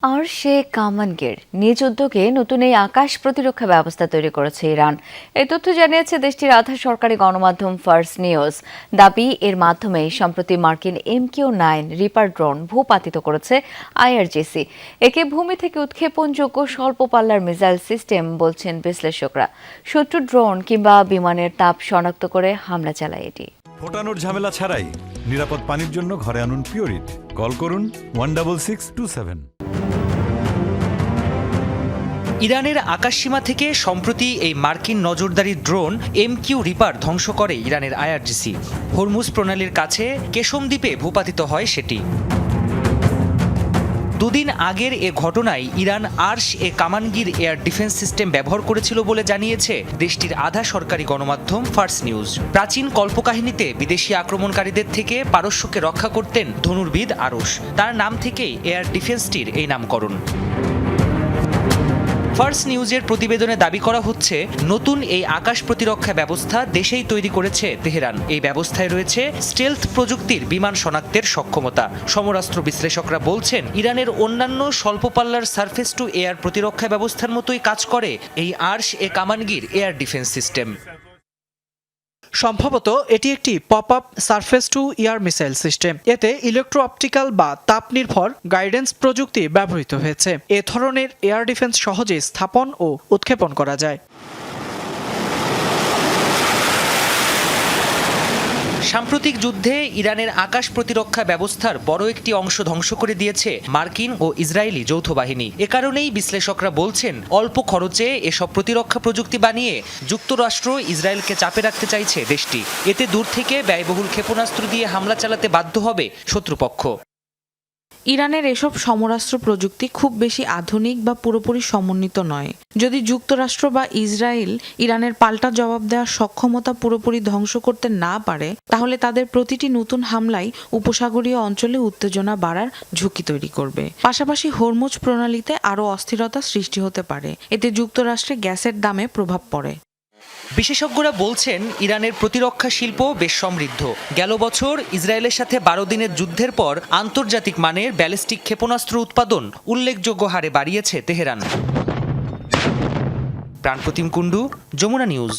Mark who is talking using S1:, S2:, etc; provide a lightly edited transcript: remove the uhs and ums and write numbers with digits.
S1: আর কামানগির নিজ উদ্যোগে নতুন এই আকাশ প্রতিরক্ষা ব্যবস্থা তৈরি করেছে ইরান। এই তথ্য জানিয়েছে দেশটির আধা সরকারি গণমাধ্যম ফার্স নিউজ। দাবি, এর মাধ্যমে সম্প্রতি মার্কিন MQ-9 রিপার ড্রোন ভূপাতিত করেছে IRGC। একে ভূমি থেকে উৎক্ষেপণযোগ্য স্বল্প পাল্লার মিসাইল সিস্টেম বলছেন বিশ্লেষকরা। শত্রু ড্রোন কিংবা বিমানের তাপ শনাক্ত করে হামলা চালায় এটি।
S2: ফোটানোর ঝামেলা ছাড়াই নিরাপদ পানির জন্য ঘরে আনুন পিওরিট। কল করুন 16627।
S3: ইরানের আকাশসীমা থেকে সম্প্রতি এই মার্কিন নজরদারি ড্রোন MQ রিপার ধ্বংস করে ইরানের IRGC। হরমুজ প্রণালীর কাছে কেশম দ্বীপে ভূপাতিত হয় সেটি। দুদিন আগের এ ঘটনায় ইরান কামানগির এয়ার ডিফেন্স সিস্টেম ব্যবহার করেছিল বলে জানিয়েছে দেশটির আধা সরকারি গণমাধ্যম ফার্স নিউজ। প্রাচীন কল্পকাহিনীতে বিদেশি আক্রমণকারীদের থেকে পারস্যকে রক্ষা করতেন ধনুর্বিদ আরশ। তার নাম থেকেই এয়ার ডিফেন্সটির এই নামকরণ। ফার্স নিউজের প্রতিবেদনে দাবি করা হচ্ছে, নতুন এই আকাশ প্রতিরক্ষা ব্যবস্থা দেশেই তৈরি করেছে তেহরান। এই ব্যবস্থায় রয়েছে স্টেলথ প্রযুক্তির বিমান শনাক্তের সক্ষমতা। সমরাস্ত্র বিশ্লেষকরা বলছেন, ইরানের অন্যান্য স্বল্প পাল্লার সারফেস টু এয়ার প্রতিরক্ষা ব্যবস্থার মতোই কাজ করে এই কামানগির এয়ার ডিফেন্স সিস্টেম।
S4: সম্ভবত এটি একটি pop up surface two air missile system. এতে ইলেকট্রো অপটিক্যাল বা তাপ নির্ভর গাইডেন্স প্রযুক্তি ব্যবহৃত হয়েছে। এ ধরনের এয়ার ডিফেন্স সহজে স্থাপন ও উৎক্ষেপণ করা যায়।
S3: সাম্প্রতিক যুদ্ধে ইরানের আকাশ প্রতিরক্ষা ব্যবস্থার বড় একটি অংশ ধ্বংস করে দিয়েছে মার্কিন ও ইসরায়েলি যৌথ বাহিনী। এ কারণেই বিশ্লেষকরা বলছেন, অল্প খরচে এসব প্রতিরক্ষা প্রযুক্তি বানিয়ে যুক্তরাষ্ট্র ইসরায়েলকে চাপে রাখতে চাইছে দেশটি। এতে দূর থেকে ব্যয়বহুল ক্ষেপণাস্ত্র দিয়ে হামলা চালাতে বাধ্য হবে শত্রুপক্ষ।
S5: ইরানের এসব সমরাস্ত্র প্রযুক্তি খুব বেশি আধুনিক বা পুরোপুরি সমন্বিত নয়। যদি যুক্তরাষ্ট্র বা ইসরায়েল ইরানের পাল্টা জবাব দেওয়ার সক্ষমতা পুরোপুরি ধ্বংস করতে না পারে, তাহলে তাদের প্রতিটি নতুন হামলাই উপসাগরীয় অঞ্চলে উত্তেজনা বাড়ার ঝুঁকি তৈরি করবে। পাশাপাশি হরমুজ প্রণালীতে আরও অস্থিরতা সৃষ্টি হতে পারে। এতে যুক্তরাষ্ট্রে গ্যাসের দামে প্রভাব পড়ে।
S3: বিশেষজ্ঞরা বলছেন, ইরানের প্রতিরক্ষা শিল্প বেশ সমৃদ্ধ। গেল বছর ইসরায়েলের সাথে 12 দিনের যুদ্ধের পর আন্তর্জাতিক মানের ব্যালিস্টিক ক্ষেপণাস্ত্র উৎপাদন উল্লেখযোগ্য হারে বাড়িয়েছে তেহরান। প্রাণপ্রতিম কুণ্ডু, যমুনা নিউজ।